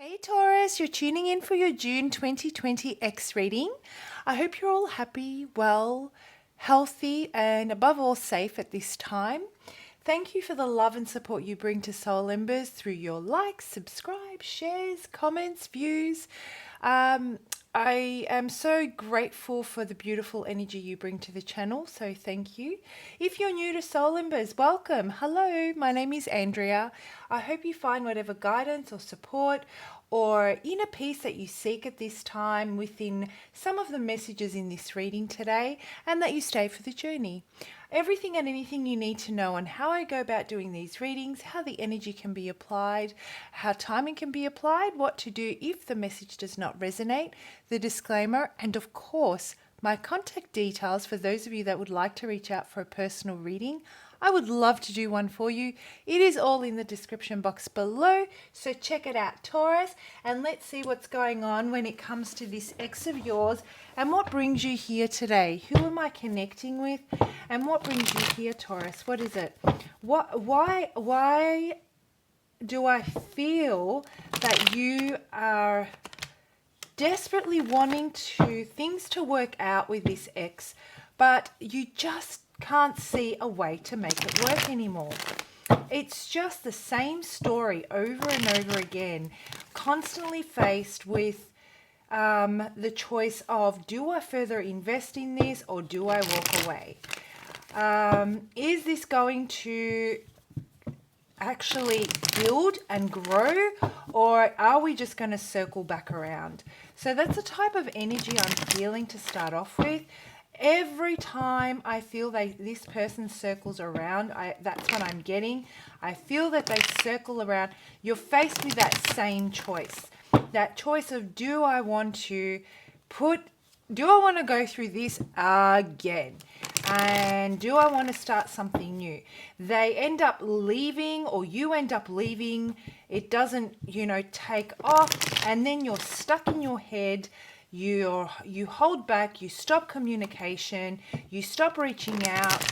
Hey Taurus, you're tuning in for your June 2020 X reading. I hope you're all happy, well, healthy, and above all safe at this time. Thank you for the love and support you bring to Soul Embers through your likes, subscribe, shares, comments, views. I am so grateful for the beautiful energy you bring to the channel, so thank you. If you're new to Soul Embers, welcome. Hello, my name is Andrea. I hope you find whatever guidance or support or inner peace that you seek at this time within some of the messages in this reading today, and that you stay for the journey. Everything and anything you need to know on how I go about doing these readings, how the energy can be applied, how timing can be applied, what to do if the message does not resonate, the disclaimer, and of course, my contact details for those of you that would like to reach out for a personal reading. I would love to do one for you. It is all in the description box below, so check it out, Taurus, and let's see what's going on when it comes to this ex of yours and what brings you here today. Who am I connecting with and what brings you here, Taurus? What is it? Why do I feel that you are desperately wanting things to work out with this ex, but you just can't see a way to make it work anymore? It's just the same story over and over again, constantly faced with the choice of, do I further invest in this or do I walk away? Is this going to actually build and grow, or are we just going to circle back around? So that's the type of energy I'm feeling to start off with. Every time I feel this person circles around, that's what I'm getting. I feel that they circle around. You're faced with that same choice. That choice of, do I want to go through this again? And do I want to start something new? They end up leaving, or you end up leaving. It doesn't, take off, and then you're stuck in your head. You hold back, you stop communication, you stop reaching out,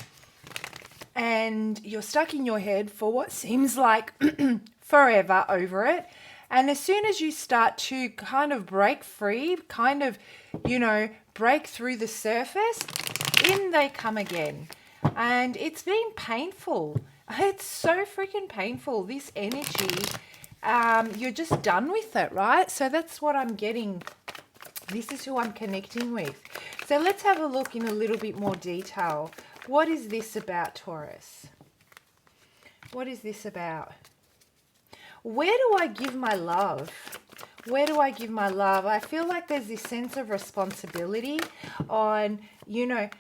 and you're stuck in your head for what seems like forever over it. And as soon as you start to kind of break free, break through the surface, in they come again. And it's been painful. It's so freaking painful, this energy. You're just done with it, right? So that's what I'm getting. This is who I'm connecting with. So let's have a look in a little bit more detail. What is this about, Taurus? What is this about? Where do I give my love? Where do I give my love? I feel like there's this sense of responsibility on,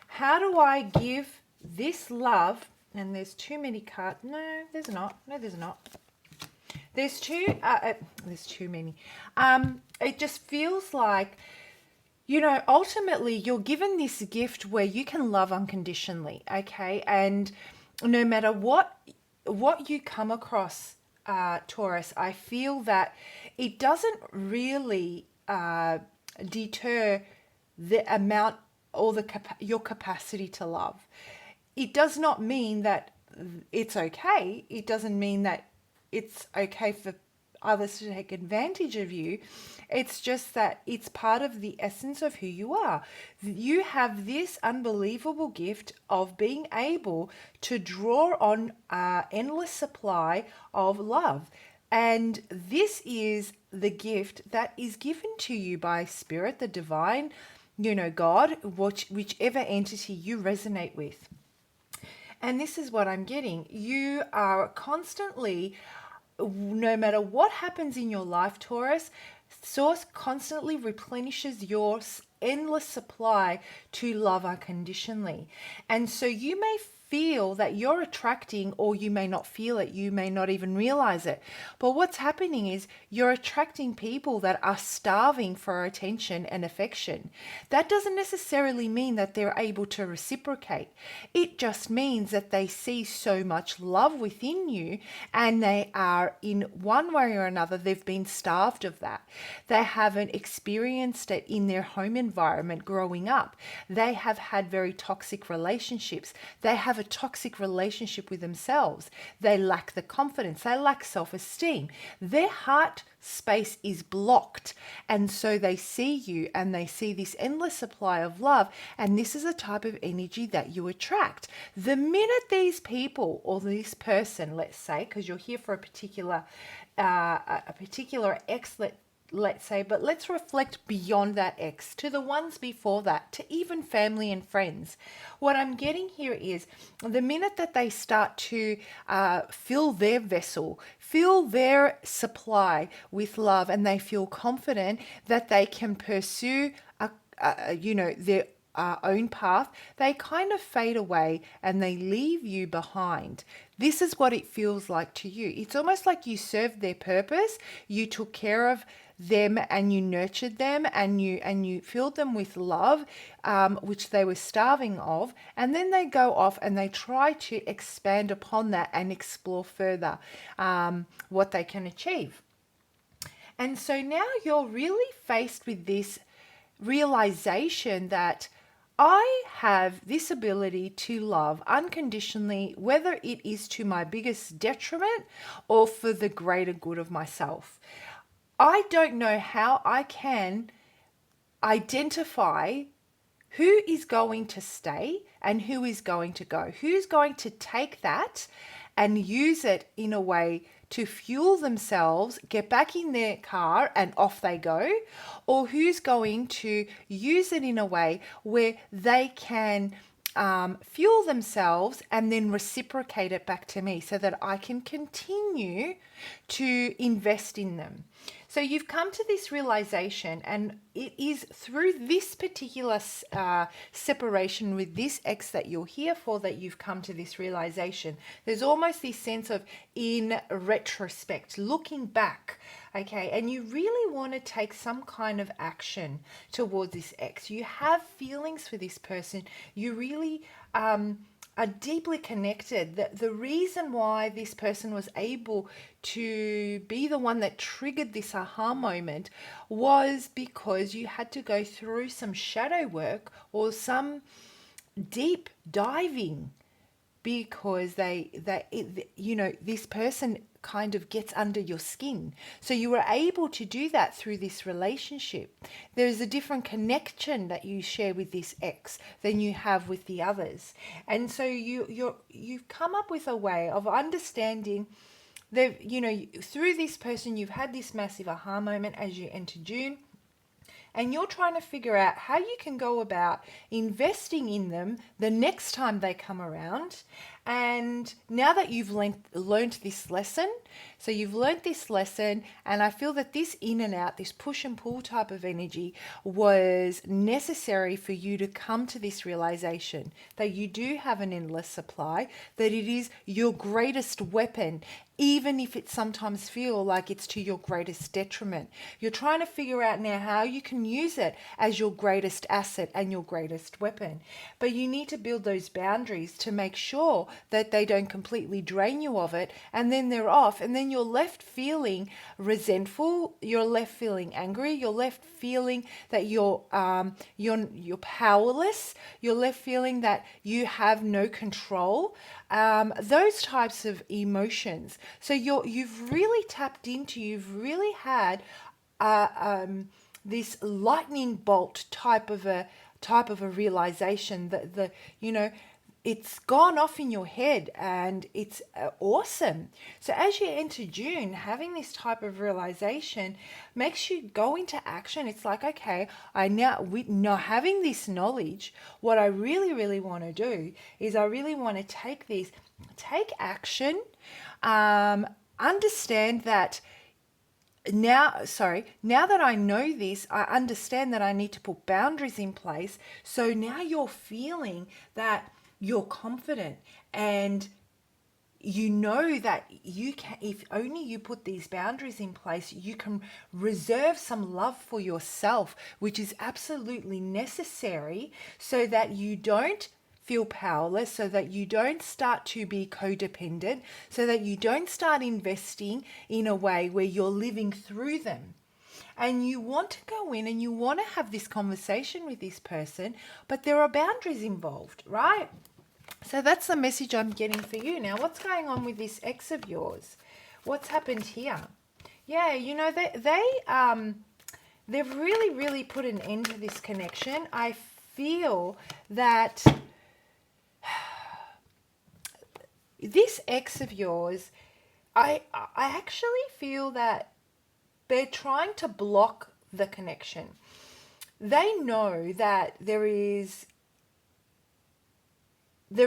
how do I give this love? And there's too many cards. No, there's not. No, there's not. There's too many. It just feels like, ultimately you're given this gift where you can love unconditionally, okay? And no matter what you come across, Taurus, I feel that it doesn't really deter the amount or your capacity to love. It does not mean that it's okay. It doesn't mean that it's okay for others to take advantage of you. It's just that it's part of the essence of who you are. You have this unbelievable gift of being able to draw on endless supply of love. And this is the gift that is given to you by Spirit, the divine, God, whichever entity you resonate with. And this is what I'm getting. You are constantly, no matter what happens in your life, Taurus, Source constantly replenishes your endless supply to love unconditionally. And so you may feel that you're attracting, or you may not feel it, you may not even realize it. But what's happening is you're attracting people that are starving for attention and affection. That doesn't necessarily mean that they're able to reciprocate. It just means that they see so much love within you, and they are, in one way or another, they've been starved of that. They haven't experienced it in their home environment growing up. They have had very toxic relationships. They haven't a toxic relationship with themselves. They lack the confidence, they lack self-esteem. Their heart space is blocked, and so they see you and they see this endless supply of love, and this is a type of energy that you attract. The minute these people or this person, let's say, because you're here for a particular ex, let's say, but let's reflect beyond that ex to the ones before that, to even family and friends. What I'm getting here is the minute that they start to fill their vessel, fill their supply with love, and they feel confident that they can pursue their own path, they kind of fade away and they leave you behind. This is what it feels like to you. It's almost like you served their purpose, you took care of them and you nurtured them and you filled them with love, which they were starving of, and then they go off and they try to expand upon that and explore further what they can achieve. And so now you're really faced with this realization that I have this ability to love unconditionally, whether it is to my biggest detriment or for the greater good of myself. I don't know how I can identify who is going to stay and who is going to go. Who's going to take that and use it in a way to fuel themselves, get back in their car and off they go, or who's going to use it in a way where they can fuel themselves and then reciprocate it back to me so that I can continue to invest in them. So you've come to this realization, and it is through this particular separation with this ex that you're here for that you've come to this realization. There's almost this sense of in retrospect, looking back, okay, and you really want to take some kind of action towards this ex. You have feelings for this person. You really are deeply connected. The reason why this person was able to be the one that triggered this aha moment was because you had to go through some shadow work or some deep diving, because this person kind of gets under your skin. So you were able to do that through this relationship. There is a different connection that you share with this ex than you have with the others. And so you've come up with a way of understanding that, through this person, you've had this massive aha moment as you enter June. And you're trying to figure out how you can go about investing in them the next time they come around. And now that you've learned this lesson, so you've learned this lesson, and I feel that this in and out, this push and pull type of energy was necessary for you to come to this realization that you do have an endless supply, that it is your greatest weapon, even if it sometimes feels like it's to your greatest detriment. You're trying to figure out now how you can use it as your greatest asset and your greatest weapon. But you need to build those boundaries to make sure that they don't completely drain you of it, and then they're off, and then you're left feeling resentful, you're left feeling angry, you're left feeling that you're powerless, you're left feeling that you have no control, those types of emotions. So you've really tapped into, you've really had this lightning bolt type of a realization that it's gone off in your head, and it's awesome. So as you enter June, having this type of realization makes you go into action. It's like, okay, having this knowledge, what I really, really want to do is I really want to take action, understand that now that I know this, I understand that I need to put boundaries in place. So now you're feeling that you're confident, and you know that you can, if only you put these boundaries in place, you can reserve some love for yourself, which is absolutely necessary so that you don't feel powerless, so that you don't start to be codependent, so that you don't start investing in a way where you're living through them. And you want to go in and you want to have this conversation with this person, but there are boundaries involved, right? So that's the message I'm getting for you. Now, what's going on with this ex of yours? What's happened here? Yeah, you know, they've really, really put an end to this connection. I feel that this ex of yours, I actually feel that they're trying to block the connection. They know that there is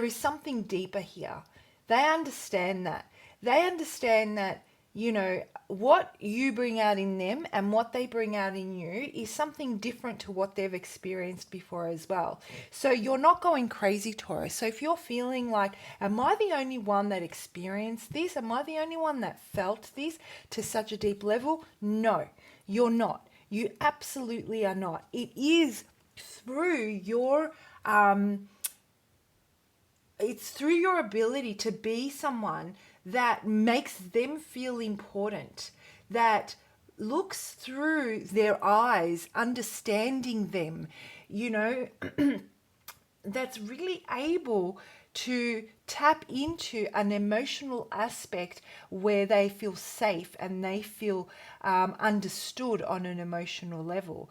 something deeper here. They understand that. They understand that, you know, what you bring out in them and what they bring out in you is something different to what they've experienced before as well. So you're not going crazy, Taurus. So if you're feeling like, am I the only one that experienced this? Am I the only one that felt this to such a deep level? No, you're not. You absolutely are not. It is through your it's through your ability to be someone that makes them feel important, that looks through their eyes, understanding them, you know, that's really able to tap into an emotional aspect where they feel safe and they feel understood on an emotional level.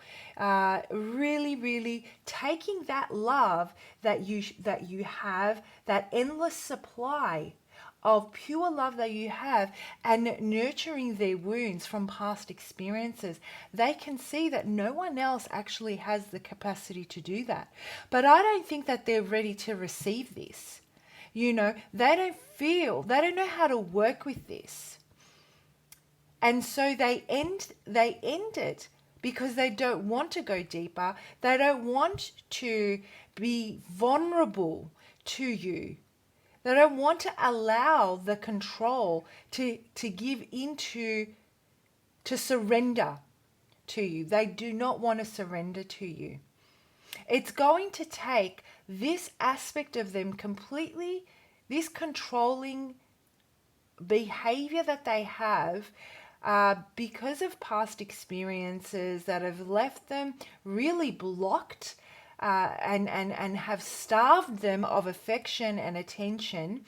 Really, really taking that love that you have, that endless supply of pure love that you have, and nurturing their wounds from past experiences. They can see that no one else actually has the capacity to do that. But I don't think that they're ready to receive this. You know, they don't know how to work with this. And so they end it because they don't want to go deeper. They don't want to be vulnerable to you. They don't want to allow the control to give into, to surrender to you. They do not want to surrender to you. It's going to take this aspect of them completely, this controlling behavior that they have because of past experiences that have left them really blocked and have starved them of affection and attention.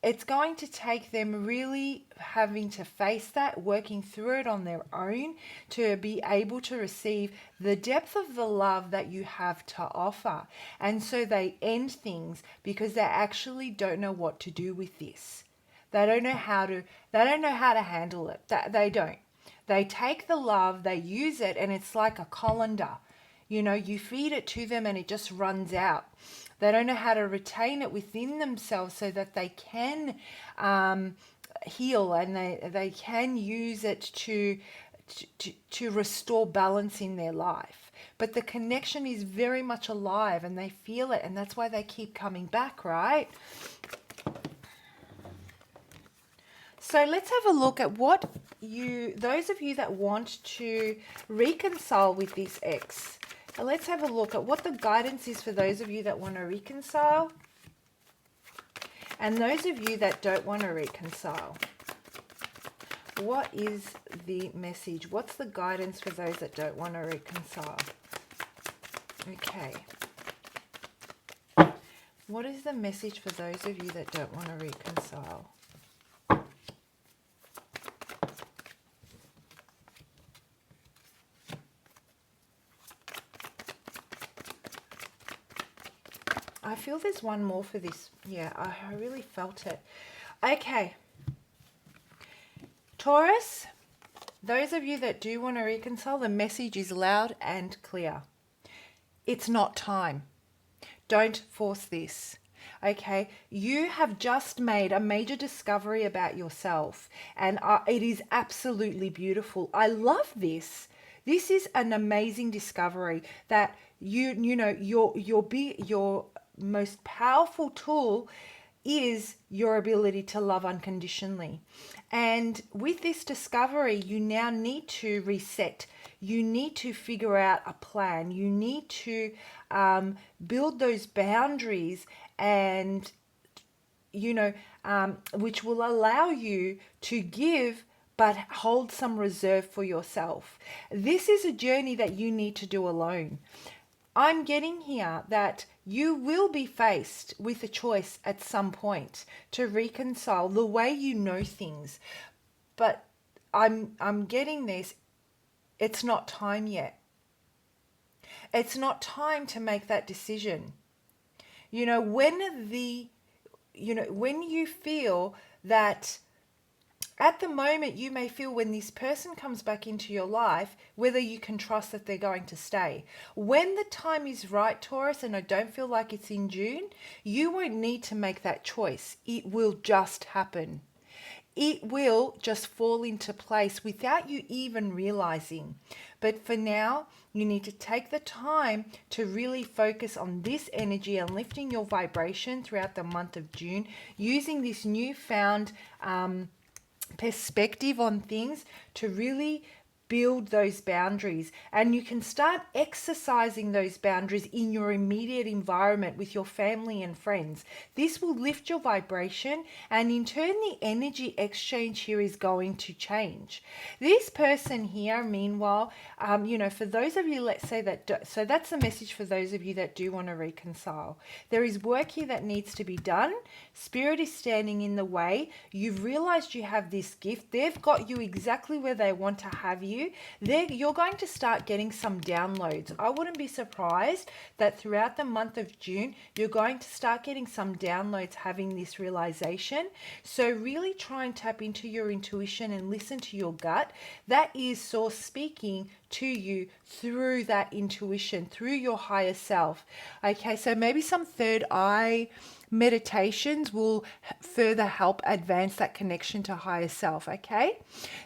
It's going to take them really having to face that, working through it on their own to be able to receive the depth of the love that you have to offer. And so they end things because they actually don't know what to do with this. They don't know how to handle it. They don't. They take the love, they use it, and it's like a colander. You know, you feed it to them and it just runs out. They don't know how to retain it within themselves so that they can heal, and they can use it to restore balance in their life. But the connection is very much alive and they feel it, and that's why they keep coming back, right? So let's have a look at what those of you that want to reconcile with this ex. Let's have a look at what the guidance is for those of you that want to reconcile and those of you that don't want to reconcile. What is the message? What's the guidance for those that don't want to reconcile? Okay. What is the message for those of you that don't want to reconcile? I feel there's one more for this. Yeah, I really felt it. Okay. Taurus, those of you that do want to reconcile, the message is loud and clear. It's not time. Don't force this. Okay, you have just made a major discovery about yourself, and it is absolutely beautiful. I love this. This is an amazing discovery that your most powerful tool is your ability to love unconditionally. And with this discovery, you now need to reset. You need to figure out a plan. You need to build those boundaries, and which will allow you to give but hold some reserve for yourself. This is a journey that you need to do alone. I'm getting here that you will be faced with a choice at some point to reconcile the way you know things. But I'm getting this, it's not time yet. It's not time to make that decision. You know, when you feel that at the moment, you may feel when this person comes back into your life, whether you can trust that they're going to stay. When the time is right, Taurus, and I don't feel like it's in June, you won't need to make that choice. It will just happen. It will just fall into place without you even realizing. But for now, you need to take the time to really focus on this energy and lifting your vibration throughout the month of June, using this newfound perspective on things to really build those boundaries. And you can start exercising those boundaries in your immediate environment with your family and friends. This will lift your vibration, and in turn the energy exchange here is going to change. This person here, meanwhile, for those of you, let's say that, so that's the message for those of you that do want to reconcile. There is work here that needs to be done. Spirit is standing in the way. You've realized you have this gift. They've got you exactly where they want to have you. You're going to start getting some downloads. I wouldn't be surprised that throughout the month of June, you're going to start getting some downloads having this realization. So really try and tap into your intuition and listen to your gut. That is Source speaking to you through that intuition, through your higher self. Okay, so maybe some third eye meditations will further help advance that connection to higher self. Okay,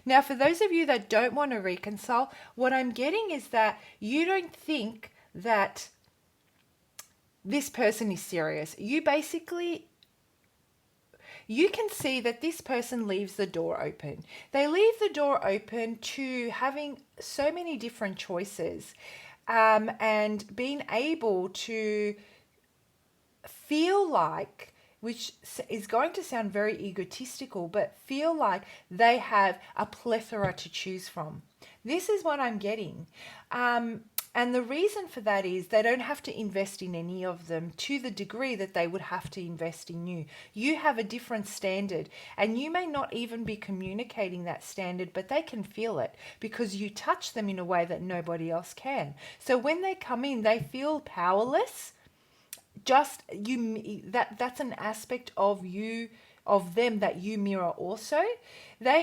now for those of you that don't want to reconcile, what I'm getting is that you don't think that this person is serious. You can see that this person leaves the door open. They leave the door open to having so many different choices, and being able to feel like, which is going to sound very egotistical, but feel like they have a plethora to choose from. This is what I'm getting. And the reason for that is they don't have to invest in any of them to the degree that they would have to invest in you. You have a different standard, and you may not even be communicating that standard, but they can feel it because you touch them in a way that nobody else can. So when they come in, they feel powerless. Just that's an aspect of you, of them, that you mirror also.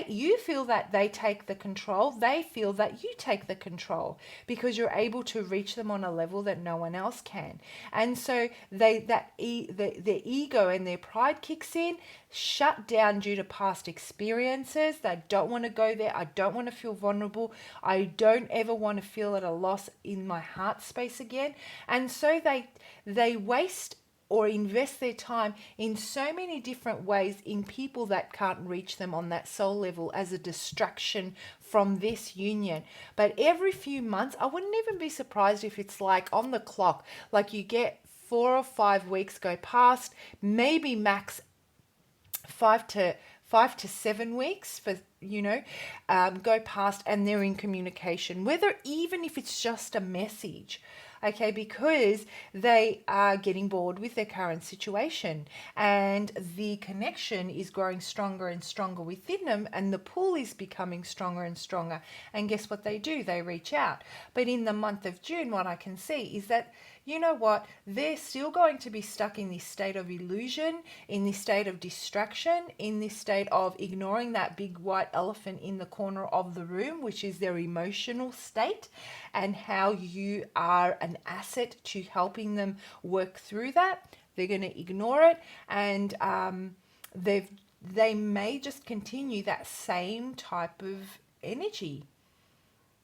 You feel that they take the control. They feel that you take the control because you're able to reach them on a level that no one else can. And so their ego and their pride kicks in, shut down due to past experiences. They don't want to go there. I don't want to feel vulnerable. I don't ever want to feel at a loss in my heart space again. And so they waste or invest their time in so many different ways in people that can't reach them on that soul level as a distraction from this union. But every few months, I wouldn't even be surprised if it's like on the clock, like you get 4 or 5 weeks go past, maybe max 5 to 7 weeks for go past, and they're in communication, whether even if it's just a message. Okay, because they are getting bored with their current situation, and the connection is growing stronger and stronger within them, and the pull is becoming stronger and stronger. And guess what they do? They reach out. But in the month of June, what I can see is that, you know what, they're still going to be stuck in this state of illusion, in this state of distraction, in this state of ignoring that big white elephant in the corner of the room, which is their emotional state, and how you are an asset to helping them work through that. They're going to ignore it, and they may just continue that same type of energy.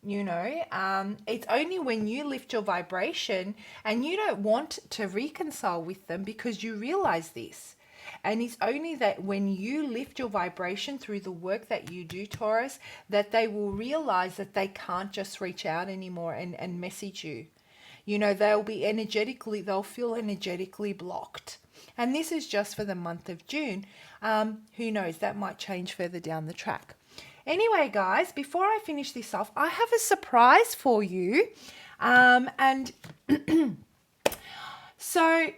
It's only when you lift your vibration and you don't want to reconcile with them because you realize this. And it's only that when you lift your vibration through the work that you do, Taurus, that they will realize that they can't just reach out anymore and message you. They'll feel energetically blocked. And this is just for the month of June. Who knows, that might change further down the track. Anyway, guys, before I finish this off, I have a surprise for you. So So,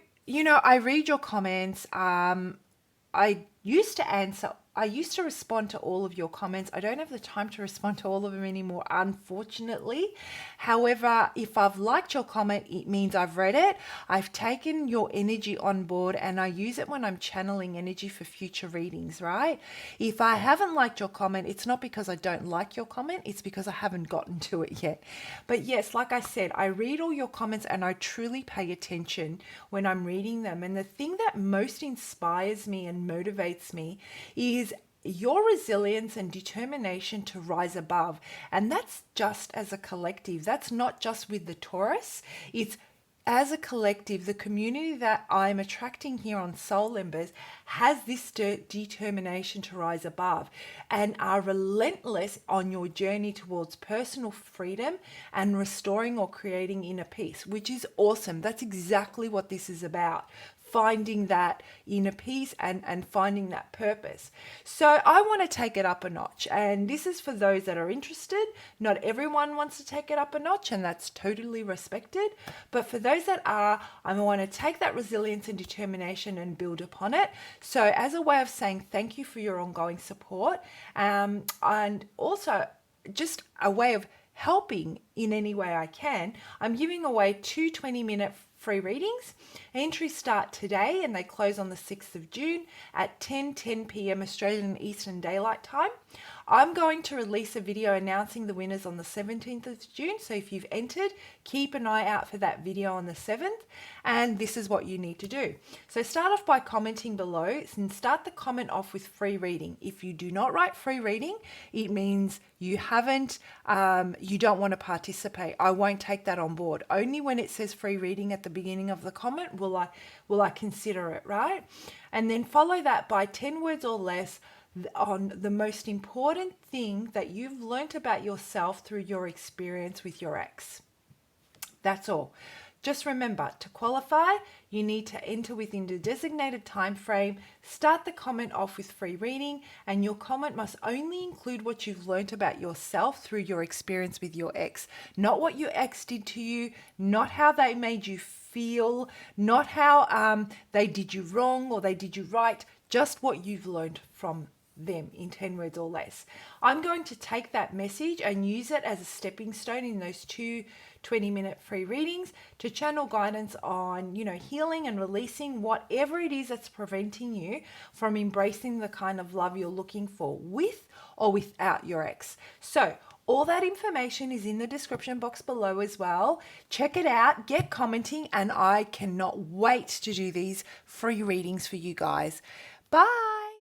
I read your comments. I used to answer, I used to respond to all of your comments. I don't have the time to respond to all of them anymore, unfortunately. However, if I've liked your comment, it means I've read it. I've taken your energy on board and I use it when I'm channeling energy for future readings, right? If I haven't liked your comment, it's not because I don't like your comment, it's because I haven't gotten to it yet. But yes, like I said, I read all your comments and I truly pay attention when I'm reading them. And the thing that most inspires me and motivates me is your resilience and determination to rise above. And that's just as a collective. That's not just with the Taurus. It's as a collective, the community that I'm attracting here on Soul Embers has this determination to rise above and are relentless on your journey towards personal freedom and restoring or creating inner peace, which is awesome. That's exactly what this is about. Finding that inner peace and finding that purpose. So I want to take it up a notch, and this is for those that are interested. Not everyone wants to take it up a notch, and that's totally respected. But for those that are, I want to take that resilience and determination and build upon it. So as a way of saying thank you for your ongoing support, and also just a way of helping in any way I can, I'm giving away 2 20-minute free readings. Entries start today and they close on the 6th of June at 10 p.m. Australian Eastern Daylight Time. I'm going to release a video announcing the winners on the 17th of June. So if you've entered, keep an eye out for that video on the 7th. And this is what you need to do. So start off by commenting below and start the comment off with free reading. If you do not write free reading, it means you don't want to participate. I won't take that on board. Only when it says free reading at the beginning of the comment will I consider it, right? And then follow that by 10 words or less on the most important thing that you've learnt about yourself through your experience with your ex. That's all. Just remember, to qualify, you need to enter within the designated time frame, start the comment off with free reading, and your comment must only include what you've learnt about yourself through your experience with your ex. Not what your ex did to you, not how they made you feel, not how they did you wrong or they did you right, just what you've learned from them in 10 words or less. I'm going to take that message and use it as a stepping stone in those 2 20-minute free readings to channel guidance on, healing and releasing whatever it is that's preventing you from embracing the kind of love you're looking for with or without your ex. So all that information is in the description box below as well. Check it out, get commenting, and I cannot wait to do these free readings for you guys. Bye.